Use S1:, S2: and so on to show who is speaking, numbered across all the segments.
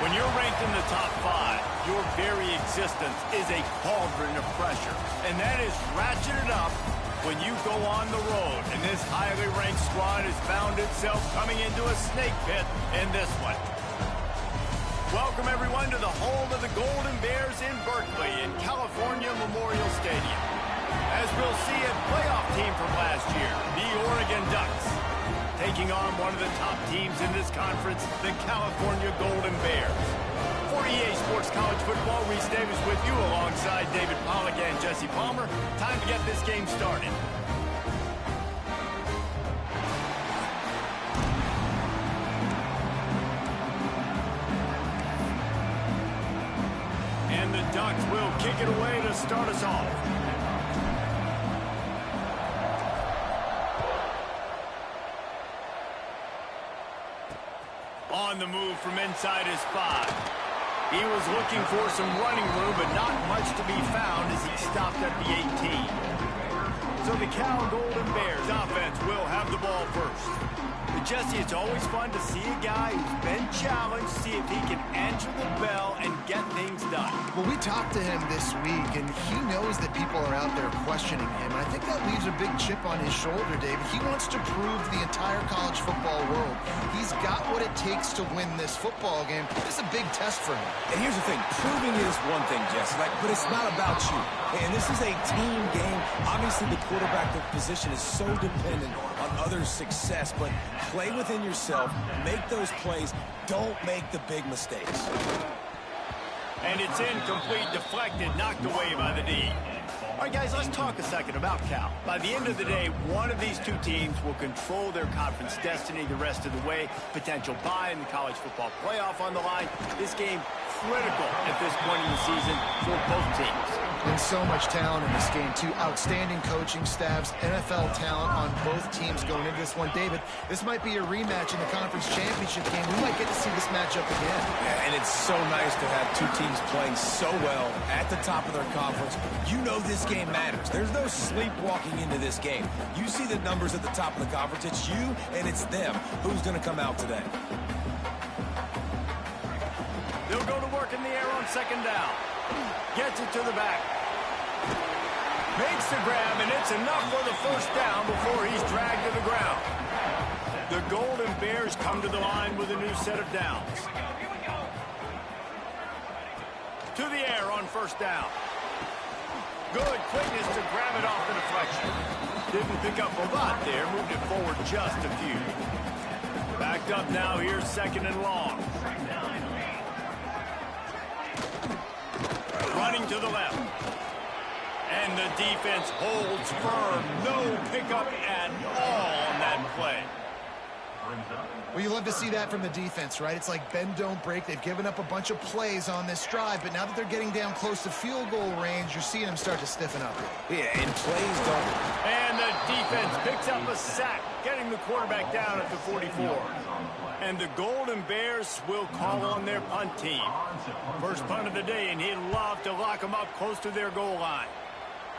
S1: When you're ranked in the top 5, your very existence is a cauldron of pressure. And that is ratcheted up when you go on the road. And this highly ranked squad has found itself coming into a snake pit in this one. Welcome, everyone, to the home of the Golden Bears in Berkeley in California Memorial Stadium. As we'll see, a playoff team from last year, the Oregon Ducks, taking on one of the top teams in this conference, the California Golden Bears. For EA Sports College Football, Reese Davis with you alongside David Pollack and Jesse Palmer. Time to get this game started. And the Ducks will kick it away to start us off. On the move from inside his 5. He was looking for some running room, but not much to be found as he stopped at the 18. So the Cal Golden Bears offense will have the ball first. But Jesse, it's always fun to see a guy who's been challenged, see if he can answer the bell and get things done.
S2: Well, we talked to him this week, and he knows that people are out there questioning him. And I think that leaves a big chip on his shoulder, David. He wants to prove to the entire college football world he's got what it takes to win this football game. This is a big test for him.
S3: And here's the thing. Proving is one thing, Jesse, but it's not about you. And this is a team game. Obviously, the quarterback position is so dependent on others' success, but play within yourself, make those plays, don't make the big mistakes.
S1: And it's incomplete, deflected, knocked away by the D. All right, guys, let's talk a second about Cal. By the end of the day, one of these two teams will control their conference destiny the rest of the way. Potential bye in the college football playoff on the line. This game critical at this point in the season for both teams.
S2: And so much talent in this game, too. Outstanding coaching staffs, NFL talent on both teams going into this one. David, this might be a rematch in the conference championship game. We might get to see this matchup again.
S3: Yeah, and it's so nice to have two teams playing so well at the top of their conference. You know this game matters. There's no sleepwalking into this game. You see the numbers at the top of the conference. It's you and it's them. Who's going to come out today?
S1: They'll go to work in the air on second down. Gets it to the back. Makes the grab, and it's enough for the first down before he's dragged to the ground. The Golden Bears come to the line with a new set of downs. To the air on first down. Good quickness to grab it off the deflection. Didn't pick up a lot there, moved it forward just a few. Backed up now, here's second and long. Running to the left. And the defense holds firm. No pickup at all on that play.
S2: Well, you love to see that from the defense, right? It's like bend, don't break. They've given up a bunch of plays on this drive, but now that they're getting down close to field goal range, you're seeing them start to stiffen up.
S3: Yeah, and plays don't.
S1: And the defense picks up a sack, getting the quarterback down at the 44. And the Golden Bears will call on their punt team. First punt of the day, and he'd love to lock them up close to their goal line.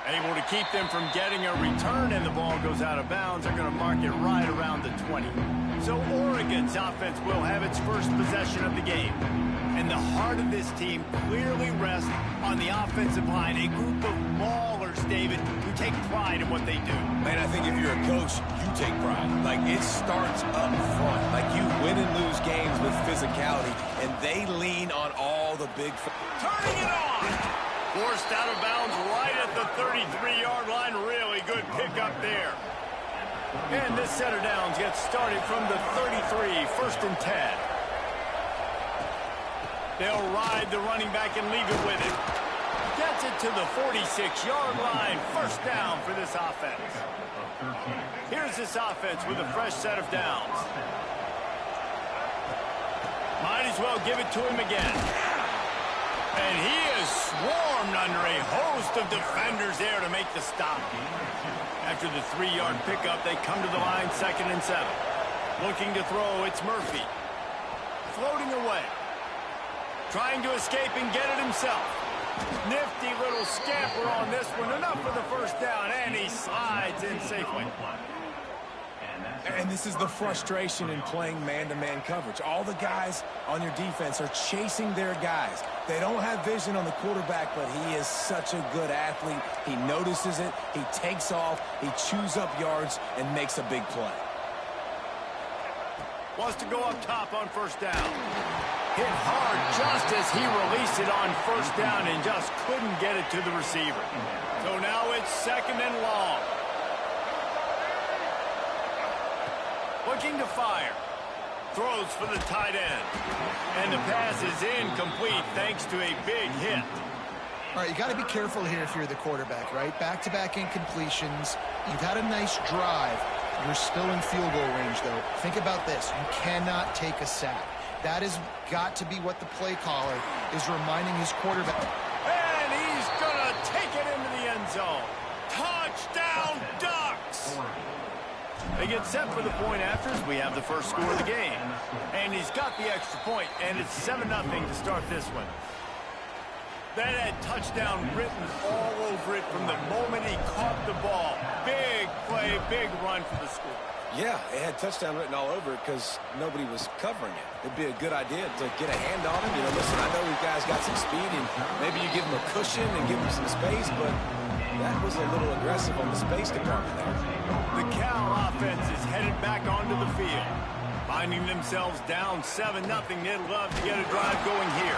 S1: Able to keep them from getting a return, and the ball goes out of bounds. They're going to mark it right around the 20. So Oregon's offense will have its first possession of the game. And the heart of this team clearly rests on the offensive line, a group of maulers, David, who take pride in what they do.
S3: Man, I think if you're a coach, you take pride. Like, it starts up front. Like, you win and lose games with physicality, and they lean on all the big...
S1: Turning it on! Forced out of bounds right at the 33-yard line. Really good pickup there. And this set of downs gets started from the 33, first and 10. They'll ride the running back and leave it with him. Gets it to the 46-yard line. First down for this offense. Here's this offense with a fresh set of downs. Might as well give it to him again. And he is swarmed under a host of defenders there to make the stop. After the 3-yard pickup, they come to the line, 2nd and 7. Looking to throw, it's Murphy. Floating away. Trying to escape and get it himself. Nifty little scamper on this one. Enough for the first down, and he slides in safely.
S3: And this is the frustration in playing man-to-man coverage. All the guys on your defense are chasing their guys. They don't have vision on the quarterback, but he is such a good athlete. He notices it, he takes off, he chews up yards, and makes a big play.
S1: Wants to go up top on first down. Hit hard just as he released it on first down and just couldn't get it to the receiver. So now it's 2nd and long. Looking to fire. Throws for the tight end. And the pass is incomplete thanks to a big hit.
S2: All right, you got to be careful here if you're the quarterback, right? Back-to-back incompletions. You've had a nice drive. You're still in field goal range, though. Think about this. You cannot take a sack. That has got to be what the play caller is reminding his quarterback.
S1: And he's going to take it into the end zone. Touchdown, Ducks! They get set for the point afters. We have the first score of the game. And he's got the extra point, and it's 7-0 to start this one. That had touchdown written all over it from the moment he caught the ball. Big play, big run for the score.
S3: Yeah, it had touchdown written all over it because nobody was covering it. It'd be a good idea to get a hand on him. You know, listen, I know these guys got some speed, and maybe you give him a cushion and give him some space, but that was a little aggressive on the space department there.
S1: The Cal offense is headed back onto the field. Finding themselves down 7-0, they'd love to get a drive going here.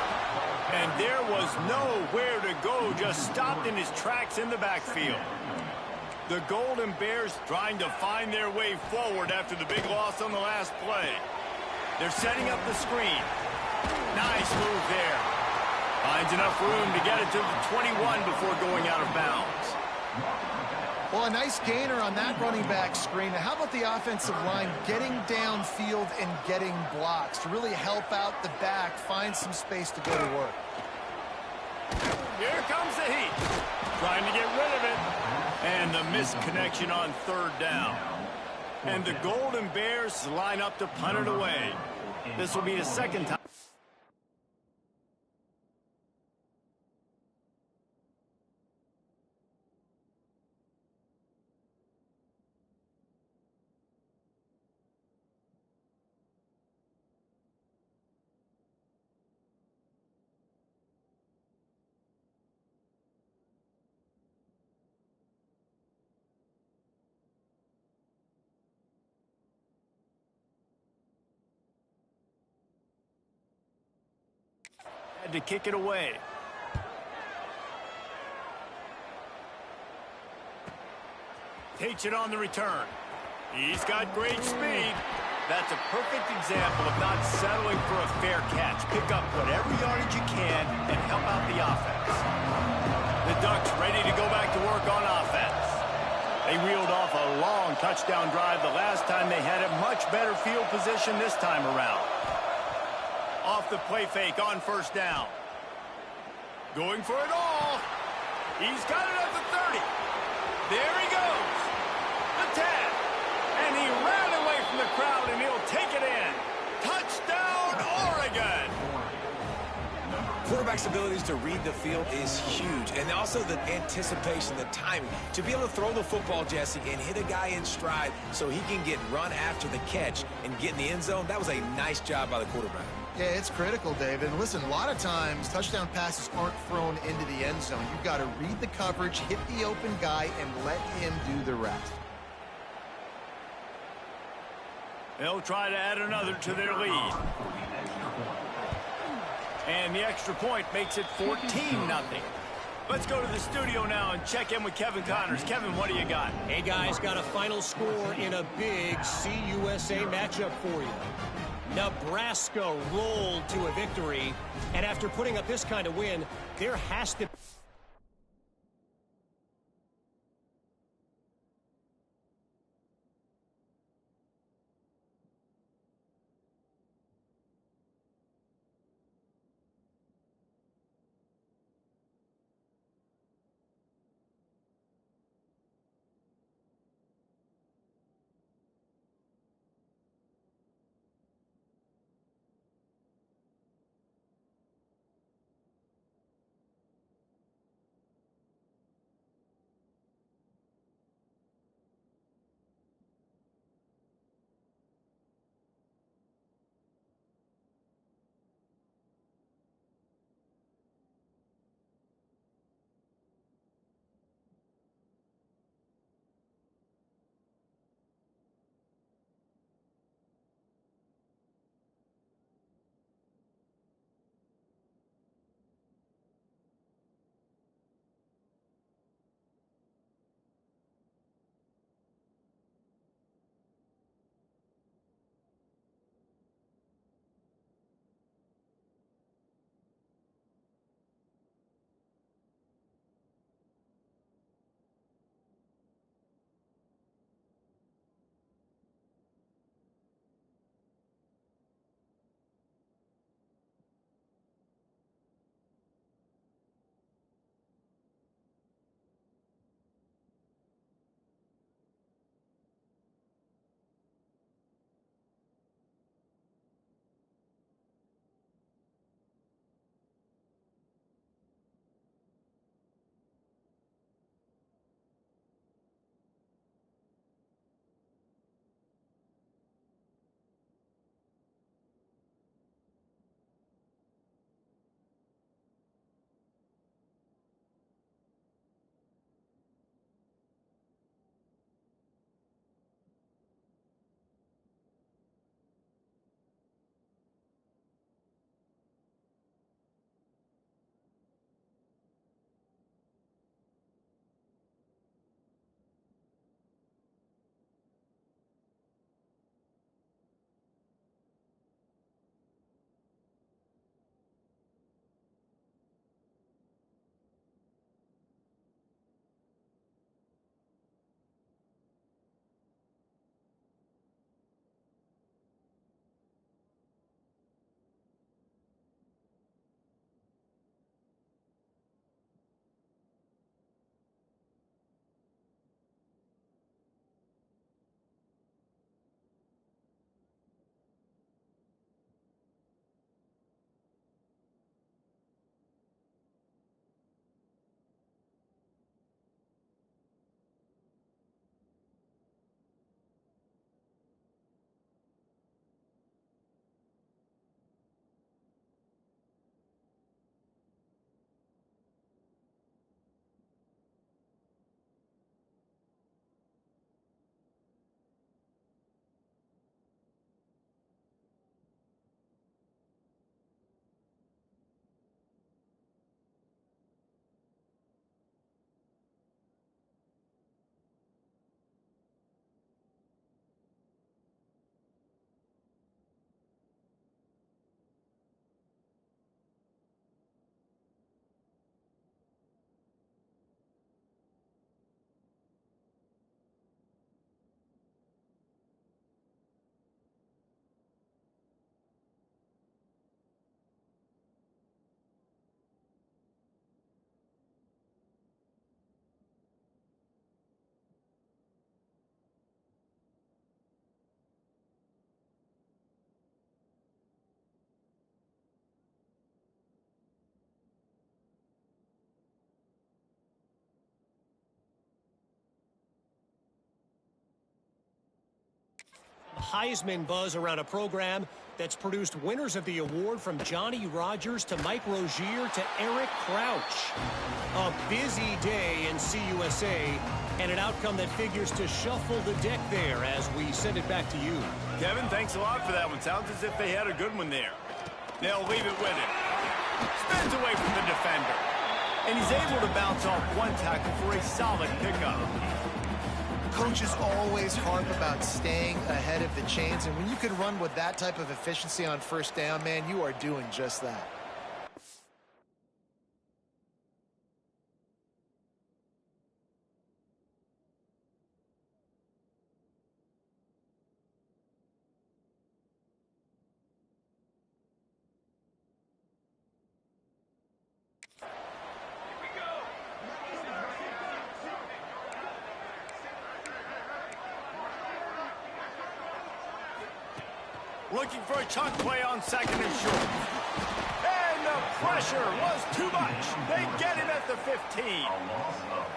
S1: And there was nowhere to go, just stopped in his tracks in the backfield. The Golden Bears trying to find their way forward after the big loss on the last play. They're setting up the screen. Nice move there. Finds enough room to get it to the 21 before going out of bounds.
S2: Well, a nice gainer on that running back screen. Now, how about the offensive line getting downfield and getting blocks to really help out the back, find some space to go to work?
S1: Here comes the heat. Trying to get rid of it. And the misconnection on 3rd down. And the Golden Bears line up to punt it away. This will be the 2nd time. Had to kick it away. Takes it on the return. He's got great speed. That's a perfect example of not settling for a fair catch. Pick up whatever yardage you can and help out the offense. The Ducks ready to go back to work on offense. They reeled off a long touchdown drive the last time they had a much better field position this time around. Off the play fake on first down. Going for it all. He's got it at the 30. There he goes. The 10. And he ran away from the crowd, and he'll take it in. Touchdown, Oregon.
S3: Quarterback's abilities to read the field is huge, and also the anticipation, the timing. To be able to throw the football, Jesse, and hit a guy in stride so he can get run after the catch and get in the end zone, that was a nice job by the quarterback.
S2: Yeah, it's critical, David. And listen, a lot of times touchdown passes aren't thrown into the end zone. You've got to read the coverage, hit the open guy, and let him do the rest.
S1: They'll try to add another to their lead. And the extra point makes it 14-0. Let's go to the studio now and check in with Kevin Connors. Kevin, what do you got?
S4: Hey, guys, got a final score in a big CUSA matchup for you. Nebraska rolled to a victory, and after putting up this kind of win, there has to Heisman buzz around a program that's produced winners of the award from Johnny Rodgers to Mike Rozier to Eric Crouch. A busy day in CUSA and an outcome that figures to shuffle the deck there as we send it back to you.
S1: Kevin, thanks a lot for that one. Sounds as if they had a good one there. They'll leave it with him. Spins away from the defender. And he's able to bounce off one tackle for a solid pickup.
S2: Coaches always harp about staying ahead of the chains, and when you can run with that type of efficiency on first down, man, you are doing just that.
S1: Looking for a chunk play on second and short. And the pressure was too much. They get him at the 15.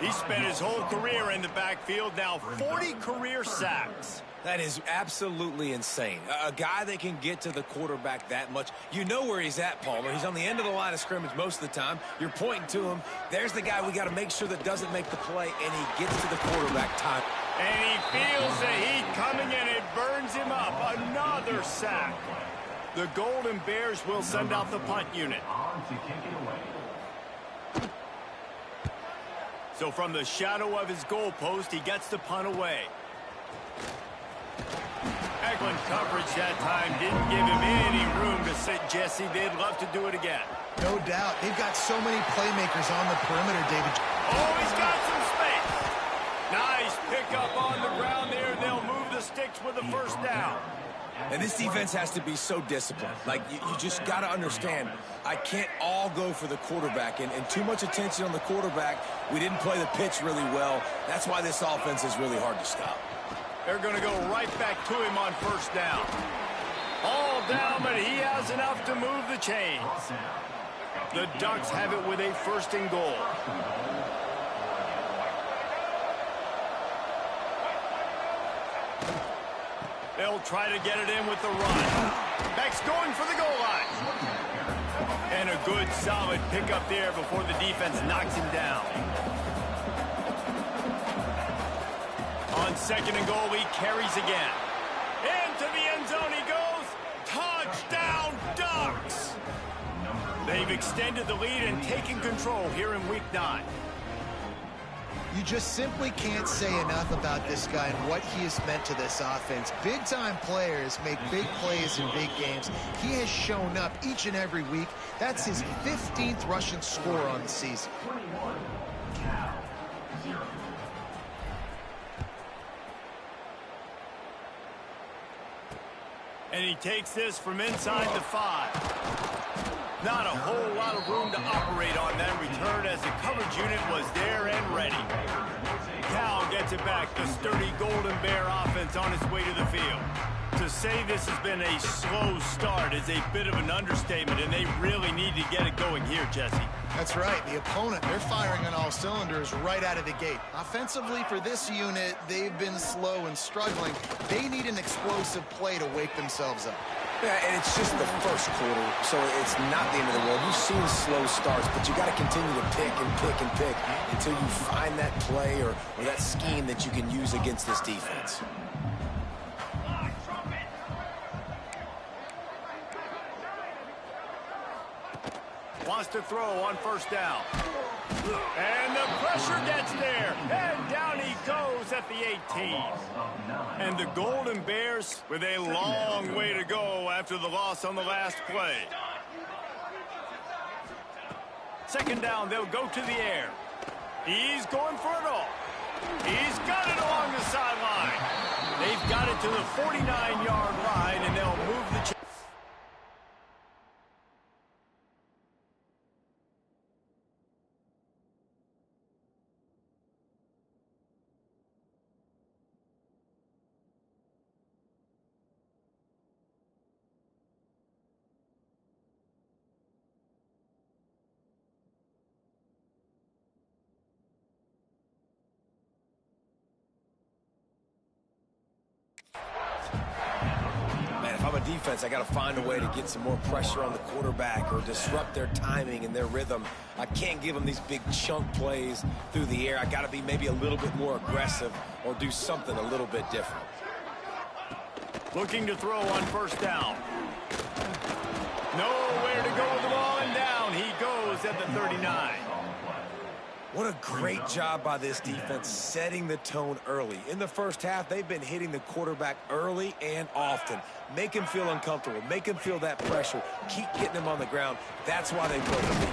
S1: He spent his whole career in the backfield, now 40 career sacks.
S3: That is absolutely insane. A guy that can get to the quarterback that much. You know where he's at, Palmer. He's on the end of the line of scrimmage most of the time. You're pointing to him. There's the guy we got to make sure that doesn't make the play, and he gets to the quarterback time.
S1: And he feels the heat coming in. It burns him up. Another sack. The Golden Bears will send out the punt unit. So from the shadow of his goalpost, he gets the punt away. Excellent coverage that time. Didn't give him any room to sit, Jesse. They'd love to do it again.
S2: No doubt. They've got so many playmakers on the perimeter, David.
S1: Oh, he's got some space. Nice pickup on the ground there. They'll move the sticks with the first down.
S3: And this defense has to be so disciplined. Like, you just got to understand, I can't all go for the quarterback. And too much attention on the quarterback. We didn't play the pitch really well. That's why this offense is really hard to stop.
S1: They're going to go right back to him on first down. All down, but he has enough to move the chains. The Ducks have it with a first and goal. They'll try to get it in with the run. Beck's going for the goal line. And a good, solid pickup there before the defense knocks him down. On second and goal, he carries again. Into the end zone he goes. Touchdown, Ducks! They've extended the lead and taken control here in Week 9.
S2: You just simply can't say enough about this guy and what he has meant to this offense. Big-time players make big plays in big games. He has shown up each and every week. That's his 15th rushing score on the season.
S1: And he takes this from inside the 5. Not a whole lot of room to operate on that return as the coverage unit was there and ready. Cal gets it back. The sturdy Golden Bear offense on its way to the field. To say this has been a slow start is a bit of an understatement, and they really need to get it going here, Jesse.
S2: That's right. The opponent, they're firing on all cylinders right out of the gate. Offensively for this unit, they've been slow and struggling. They need an explosive play to wake themselves up.
S3: Yeah, and it's just the first quarter, so it's not the end of the world. You've seen slow starts, but you got to continue to pick and pick and pick until you find that play or that scheme that you can use against this defense.
S1: Wants to throw on first down. And the pressure gets there. And down he goes at the 18. And the Golden Bears with a long way to go after the loss on the last play. Second down, they'll go to the air. He's going for it all. He's got it along the sideline. They've got it to the 49-yard line, and they'll move the chains.
S3: defense, I got to find a way to get some more pressure on the quarterback or disrupt their timing and their rhythm. I can't give them these big chunk plays through the air. I got to be maybe a little bit more aggressive or do something a little bit different.
S1: Looking to throw on first down. Nowhere to go with the ball, and down he goes at the 39.
S3: What a great job by this defense setting the tone early. In the first half, they've been hitting the quarterback early and often. Make him feel uncomfortable. Make him feel that pressure. Keep getting him on the ground. That's why they broke the lead.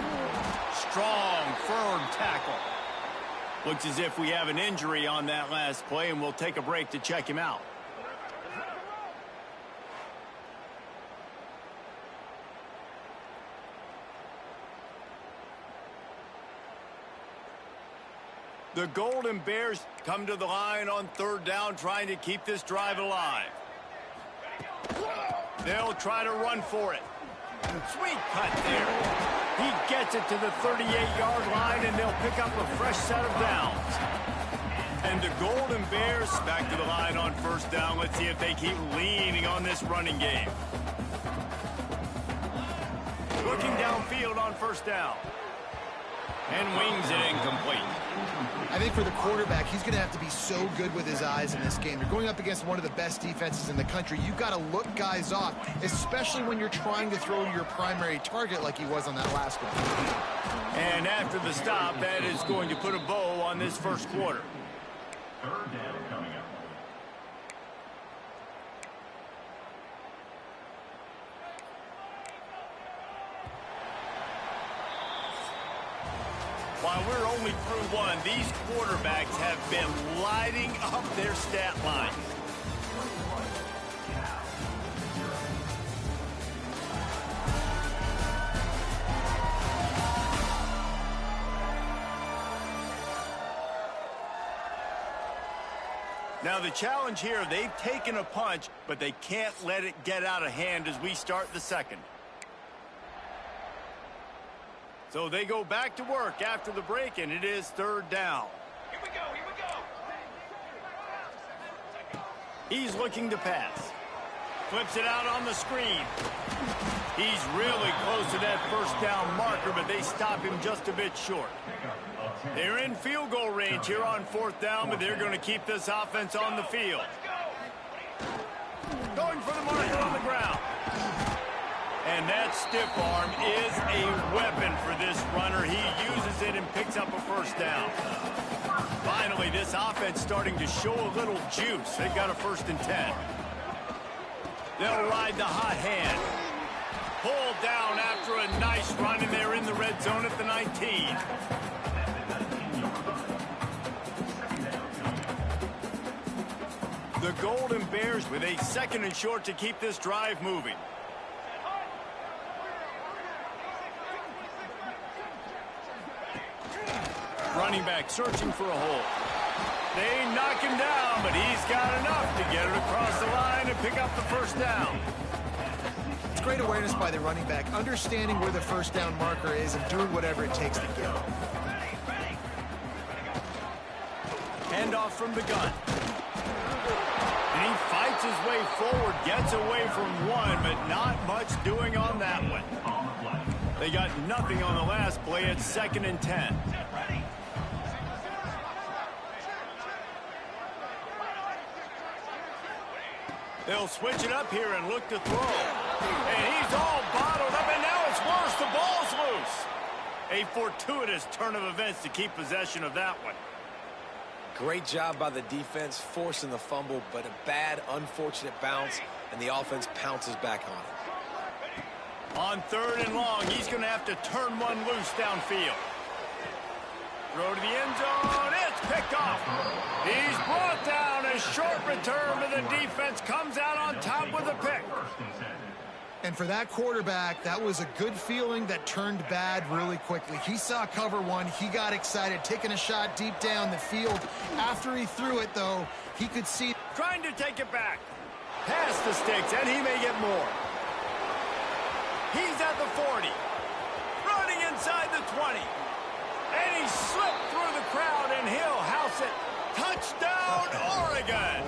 S1: Strong, firm tackle. Looks as if we have an injury on that last play, and we'll take a break to check him out. The Golden Bears come to the line on third down, trying to keep this drive alive. They'll try to run for it. Sweet cut there. He gets it to the 38-yard line, and they'll pick up a fresh set of downs. And the Golden Bears back to the line on first down. Let's see if they keep leaning on this running game. Looking downfield on first down. And wings it incomplete.
S2: I think for the quarterback, he's going to have to be so good with his eyes in this game. You're going up against one of the best defenses in the country. You've got to look guys off, especially when you're trying to throw to your primary target like he was on that last one.
S1: And after the stop, that is going to put a bow on this first quarter.
S5: Third down coming up.
S1: While we're only through one, these quarterbacks have been lighting up their stat line. Now the challenge here, they've taken a punch, but they can't let it get out of hand as we start the second. So they go back to work after the break, and it is third down.
S5: Here we go, here we go.
S1: He's looking to pass. Flips it out on the screen. He's really close to that first down marker, but they stop him just a bit short. They're in field goal range here on fourth down, but they're going to keep this offense on the field. Going for the marker on the ground. And that stiff arm is a weapon for this runner. He uses it and picks up a first down. Finally, this offense starting to show a little juice. They've got a 1st and 10. They'll ride the hot hand. Pulled down after a nice run, and they're in the red zone at the 19. The Golden Bears with a 2nd and short to keep this drive moving. Running back searching for a hole. They knock him down, but he's got enough to get it across the line and pick up the first down.
S2: It's great awareness by the running back, understanding where the first down marker is and doing whatever it takes to get it.
S1: Handoff from the gun. And he fights his way forward, gets away from one, but not much doing on that one. They got nothing on the last play at 2nd and 10. They'll switch it up here and look to throw. And he's all bottled up, and now it's worse. The ball's loose. A fortuitous turn of events to keep possession of that one.
S3: Great job by the defense forcing the fumble, but a bad, unfortunate bounce, and the offense pounces back on it.
S1: On 3rd and long, he's going to have to turn one loose downfield. Throw to the end zone. It's picked off. He's brought down. A short return, but the defense comes out on top with a pick.
S2: And for that quarterback, that was a good feeling that turned bad really quickly. He saw cover one. He got excited, taking a shot deep down the field. After he threw it, though, he could see.
S1: Trying to take it back. Past the sticks, and he may get more. He's at the 40. Running inside the 20. And he slipped through the crowd, and he'll house it. Touchdown, Oregon!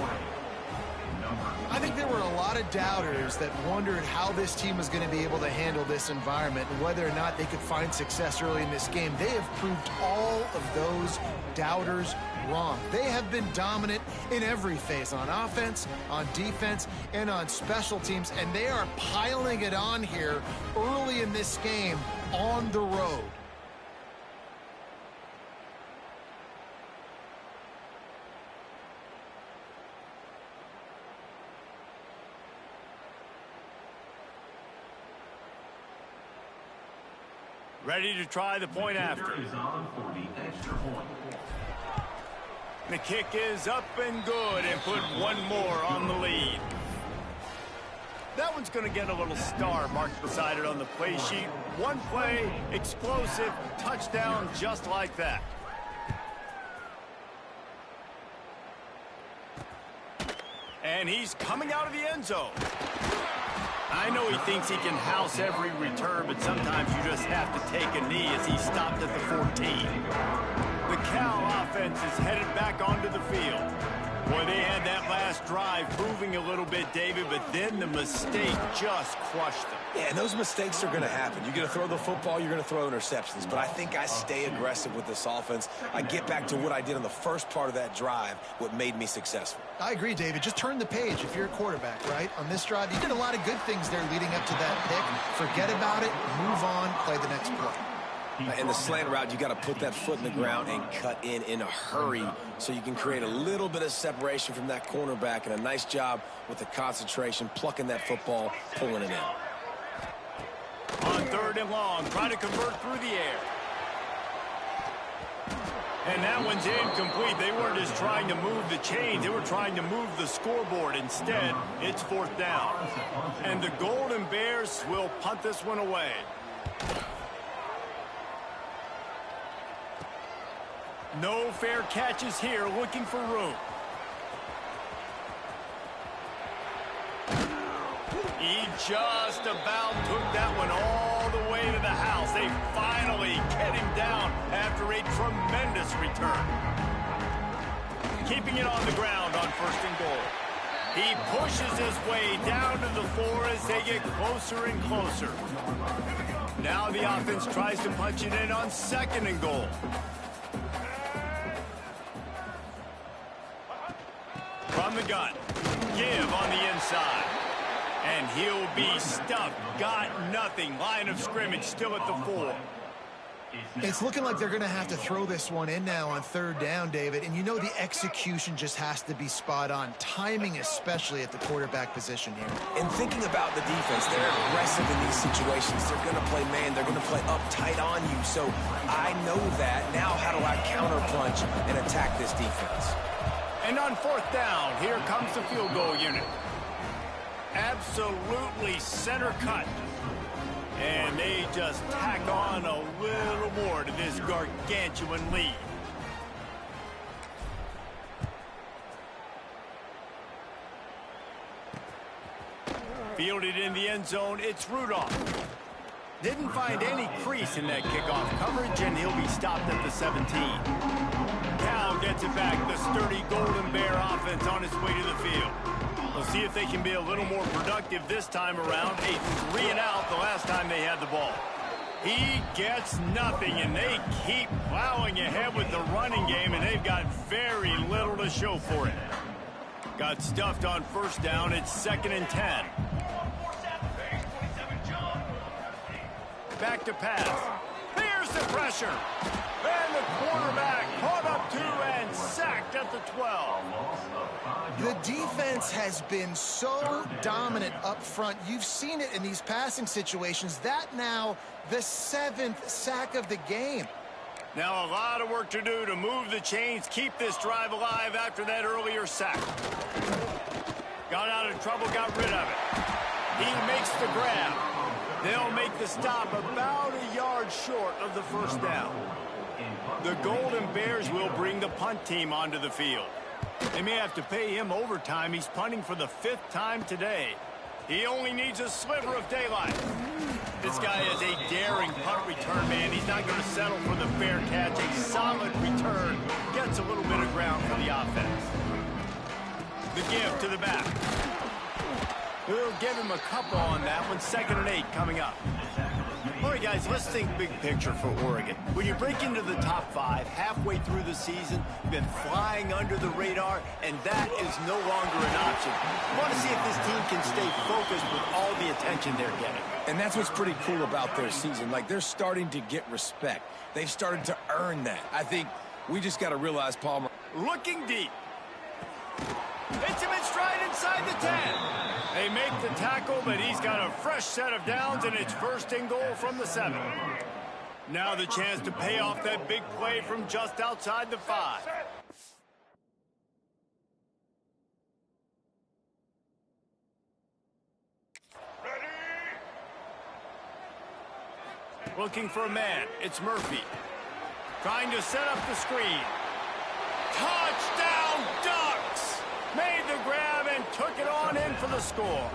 S2: I think there were a lot of doubters that wondered how this team was going to be able to handle this environment and whether or not they could find success early in this game. They have proved all of those doubters wrong. They have been dominant in every phase, on offense, on defense, and on special teams, and they are piling it on here early in this game on the road.
S1: Ready to try the point after.
S5: Is on for the extra point.
S1: The kick is up and good, and put one more on the lead. That one's going to get a little star marked beside it on the play sheet. One play, explosive, touchdown just like that. And he's coming out of the end zone. I know he thinks he can house every return, but sometimes you just have to take a knee as he stopped at the 14. The Cal offense is headed back onto the field. Boy, they had that last drive moving a little bit, David, but then the mistake just crushed them.
S3: Yeah, and those mistakes are going to happen. You're going to throw the football, you're going to throw interceptions. But I think I stay aggressive with this offense. I get back to what I did on the first part of that drive, what made me successful.
S2: I agree, David. Just turn the page if you're a quarterback, right? On this drive, you did a lot of good things there leading up to that pick. Forget about it, move on, play the next play.
S3: In the slant route, you got to put that foot in the ground and cut in a hurry so you can create a little bit of separation from that cornerback, and a nice job with the concentration, plucking that football, pulling it in.
S1: On 3rd and long, try to convert through the air. And that one's incomplete. They weren't just trying to move the chains. They were trying to move the scoreboard. Instead, it's 4th down. And the Golden Bears will punt this one away. No fair catches here, looking for room. He just about took that one all the way to the house. They finally get him down after a tremendous return. Keeping it on the ground on 1st and goal. He pushes his way down to the floor as they get closer and closer. Now the offense tries to punch it in on 2nd and goal. From the gun, give on the inside. And he'll be stuffed. Got nothing. Line of scrimmage still at the 4.
S2: It's looking like they're going to have to throw this one in now on 3rd down, David. And you know the execution just has to be spot on. Timing especially at the quarterback position here.
S3: And thinking about the defense, they're aggressive in these situations. They're going to play man. They're going to play uptight on you. So I know that. Now how do I counterpunch and attack this defense?
S1: And on 4th down, here comes the field goal unit. Absolutely center cut. And they just tack on a little more to this gargantuan lead. Fielded in the end zone, it's Rudolph. Didn't find any crease in that kickoff coverage, and he'll be stopped at the 17. Cal gets it back, the sturdy Golden Bear offense on its way to the field. We'll see if they can be a little more productive this time around. A 3 and out the last time they had the ball. He gets nothing, and they keep plowing ahead with the running game, and they've got very little to show for it. Got stuffed on 1st down. It's 2nd and 10. Back to pass. There's the pressure. And the quarterback caught up to and sacked at the 12.
S2: The defense has been so dominant up front. You've seen it in these passing situations. That now the 7th sack of the game.
S1: Now a lot of work to do to move the chains, keep this drive alive after that earlier sack. Got out of trouble, got rid of it. He makes the grab. They'll make the stop about a yard short of the 1st down. The Golden Bears will bring the punt team onto the field. They may have to pay him overtime. He's punting for the 5th time today. He only needs a sliver of daylight. This guy is a daring punt return man. He's not going to settle for the fair catch. A solid return gets a little bit of ground for the offense. The give to the back. We'll give him a couple on that one. 2nd and 8 coming up. All right, guys, let's think big picture for Oregon. When you break into the top 5 halfway through the season, you've been flying under the radar, and that is no longer an option. You want to see if this team can stay focused with all the attention they're getting.
S3: And that's what's pretty cool about their season. Like, they're starting to get respect. They've started to earn that. I think we just got to realize, Palmer.
S1: Looking deep. Hits him in stride inside the 10. They make the tackle, but he's got a fresh set of downs, and it's 1st and goal from the 7. Now the chance to pay off that big play from just outside the 5. Looking for a man. It's Murphy. Trying to set up the screen. Touchdown Ducks! Made the grab and took it on in for the score.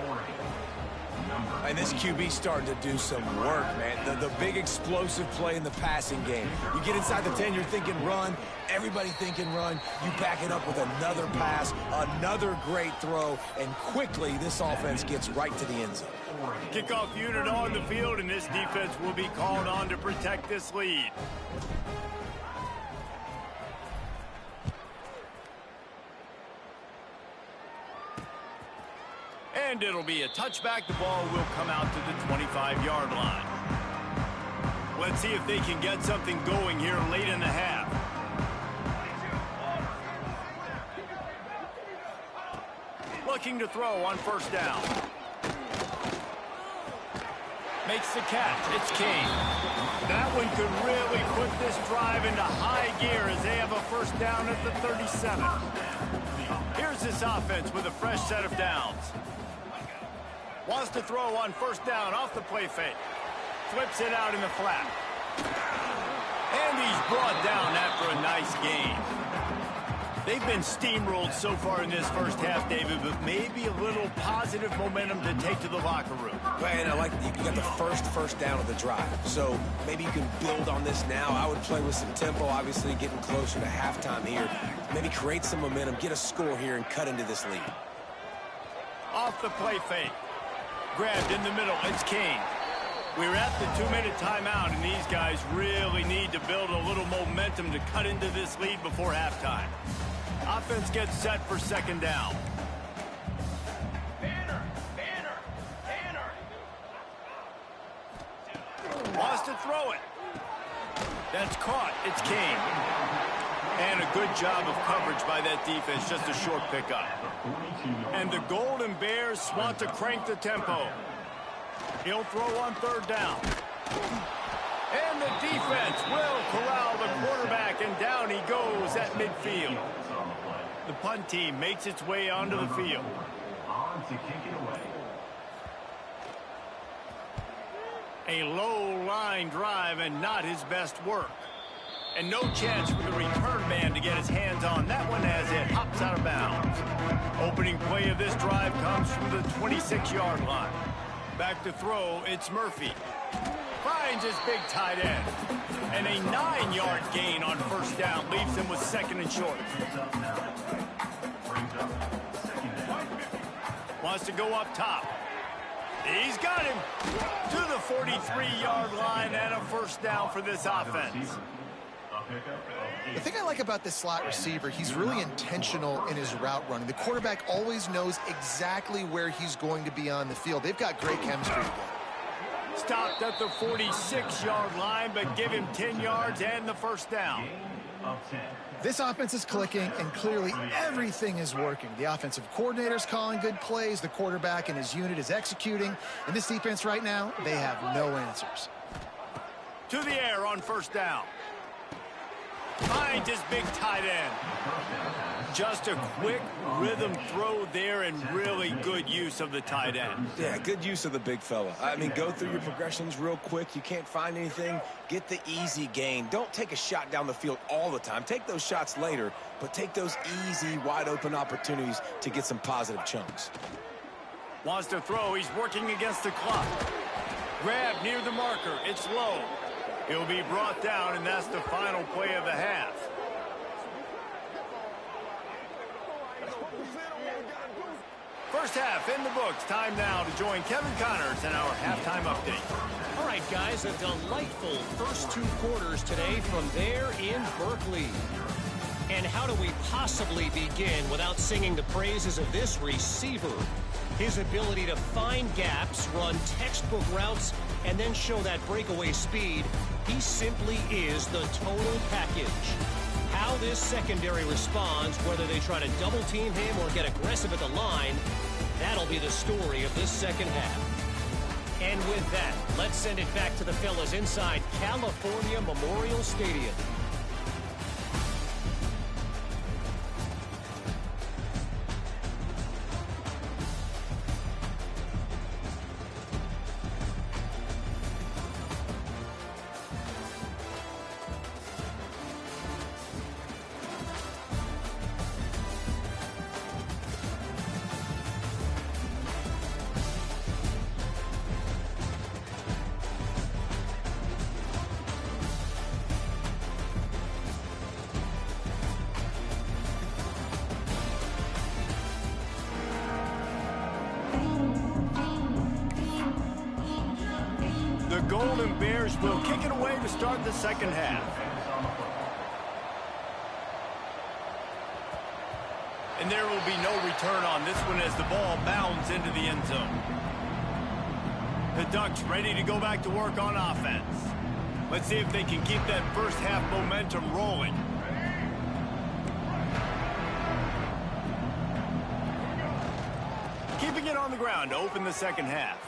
S3: And this QB starting to do some work, man. The big explosive play in the passing game. You get inside the 10, you're thinking run. Everybody thinking run. You back it up with another pass, another great throw, and quickly this offense gets right to the end zone.
S1: Kickoff unit on the field, and this defense will be called on to protect this lead. And it'll be a touchback. The ball will come out to the 25-yard line. Let's see if they can get something going here late in the half. Looking to throw on 1st down. Makes the catch. It's Kane. That one could really put this drive into high gear as they have a 1st down at the 37. Here's this offense with a fresh set of downs. Wants to throw on 1st down off the play fake. Flips it out in the flat. And he's brought down after a nice gain. They've been steamrolled so far in this 1st half, David, but maybe a little positive momentum to take to the locker room.
S3: And I like that you got the first down of the drive. So maybe you can build on this now. I would play with some tempo, obviously getting closer to halftime here. Maybe create some momentum, get a score here, and cut into this lead.
S1: Off the play fake. Grabbed in the middle. It's Kane. We're at the 2-minute timeout, and these guys really need to build a little momentum to cut into this lead before halftime. Offense gets set for 2nd down. Banner. Wants to throw it. That's caught. It's Kane. And a good job of coverage by that defense. Just a short pickup. And the Golden Bears want to crank the tempo. He'll throw on 3rd down. And the defense will corral the quarterback, and down he goes at midfield. The punt team makes its way onto the field.
S5: On to kick it away.
S1: A low line drive and not his best work. And no chance for the return man to get his hands on that one as it hops out of bounds. Opening play of this drive comes from the 26-yard line. Back to throw, it's Murphy. Finds his big tight end. And a 9-yard gain on 1st down leaves him with 2nd and short. Wants to go up top. He's got him to the 43-yard line and a 1st down for this offense.
S2: The thing I like about this slot receiver, he's really intentional in his route running. The quarterback always knows exactly where he's going to be on the field. They've got great chemistry together.
S1: Stopped at the 46-yard line, but give him 10 yards and the 1st down.
S2: This offense is clicking, and clearly everything is working. The offensive coordinator's calling good plays. The quarterback and his unit is executing. And this defense right now, they have no answers.
S1: To the air on 1st down. Finds his big tight end. Just a quick rhythm throw there and really good use of the tight end.
S3: Yeah, good use of the big fella. I mean, go through your progressions real quick. You can't find anything. Get the easy gain. Don't take a shot down the field all the time. Take those shots later, but take those easy, wide-open opportunities to get some positive chunks.
S1: Wants to throw. He's working against the clock. Grab near the marker. It's low. He'll be brought down, and that's the final play of the half. First half in the books. Time now to join Kevin Connors in our halftime update.
S4: All right, guys, a delightful first 2 quarters today from there in Berkeley. And how do we possibly begin without singing the praises of this receiver? His ability to find gaps, run textbook routes, and then show that breakaway speed. He simply is the total package. How this secondary responds, whether they try to double team him or get aggressive at the line, that'll be the story of this second half. And with that, let's send it back to the fellas inside California Memorial Stadium.
S1: The Golden Bears will kick it away to start the second half. And there will be no return on this one as the ball bounds into the end zone. The Ducks ready to go back to work on offense. Let's see if they can keep that first half momentum rolling. Keeping it on the ground to open the second half.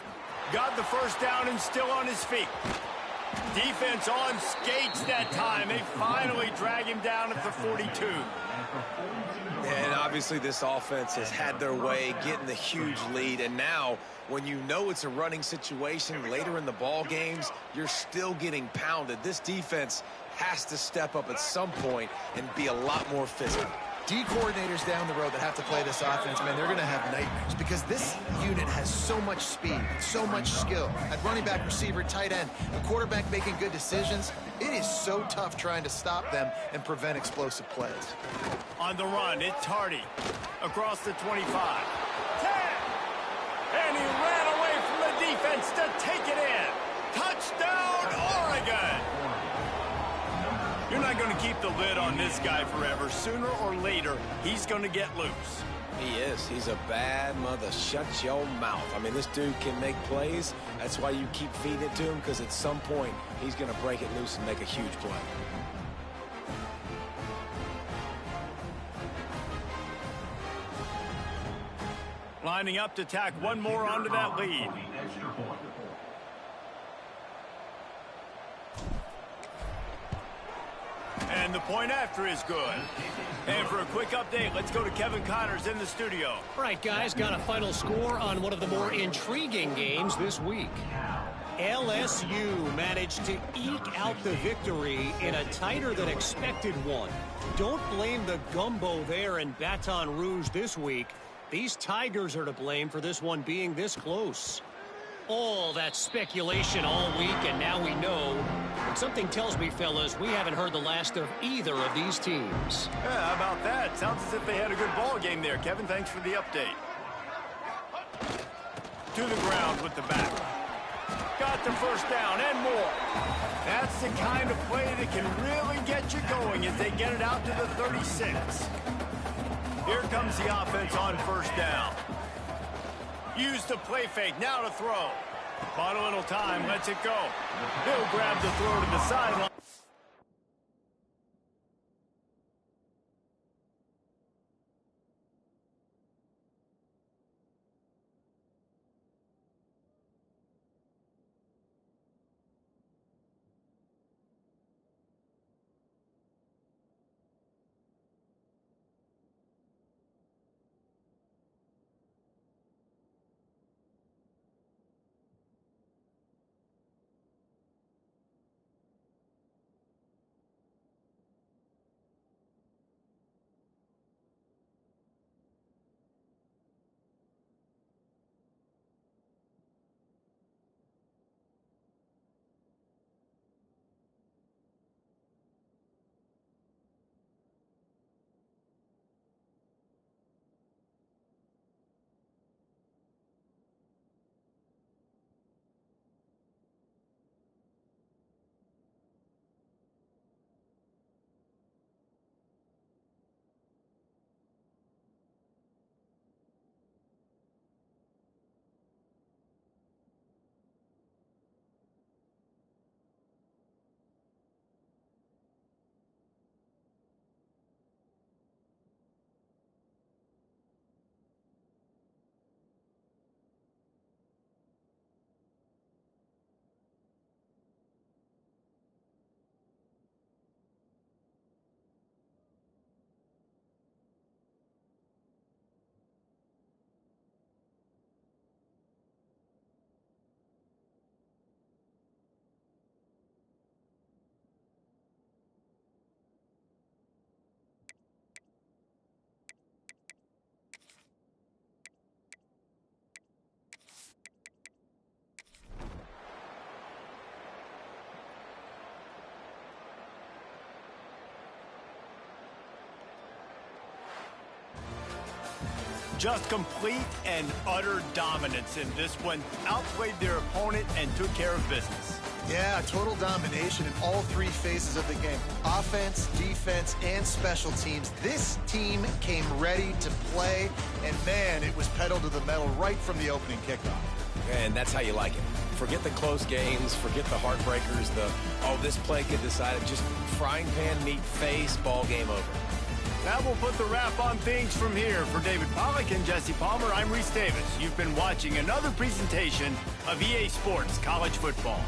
S1: Got the first down and still on his feet. Defense on skates that time. They finally drag him down at the 42.
S3: And obviously this offense has had their way getting the huge lead. And now when you know it's a running situation later in the ball games, you're still getting pounded. This defense has to step up at some point and be a lot more physical.
S2: D coordinators down the road that have to play this offense, man, they're going to have nightmares because this unit has so much speed, so much skill. At running back, receiver, tight end, a quarterback making good decisions, it is so tough trying to stop them and prevent explosive plays.
S1: On the run, it's Hardy. Across the 25. 10! And he ran away from the defense to take it in. Touchdown, Oregon! You're not going to keep the lid on this guy forever. Sooner or later, he's going to get loose.
S3: He is. He's a bad mother. Shut your mouth. I mean, this dude can make plays. That's why you keep feeding it to him, because at some point, he's going to break it loose and make a huge play.
S1: Lining up to tack one more onto that lead. And the point after is good. And for a quick update, let's go to Kevin Connors in the studio.
S4: All right, guys, got a final score on one of the more intriguing games this week. LSU managed to eke out the victory in a tighter than expected one. Don't blame the gumbo there in Baton Rouge this week. These Tigers are to blame for this one being this close. All that speculation all week, and now we know. But something tells me, fellas, we haven't heard the last of either of these teams.
S1: Yeah, how about that? Sounds as if they had a good ball game there. Kevin, thanks for the update. To the ground with the back. Got the first down and more. That's the kind of play that can really get you going as they get it out to the 36. Here comes the offense on first down. Use the play fake, now to throw. Bought a little time, lets it go. He'll grab the throw to the sideline. Just complete and utter dominance in this one. Outplayed their opponent and took care of business.
S2: Yeah, total domination in all three phases of the game. Offense, defense, and special teams. This team came ready to play, and man, it was pedal to the metal right from the opening kickoff.
S3: And that's how you like it. Forget the close games, forget the heartbreakers, this play get decided, just frying pan meet face, ball game over.
S1: That will put the wrap on things from here. For David Pollack and Jesse Palmer, I'm Reese Davis. You've been watching another presentation of EA Sports College Football.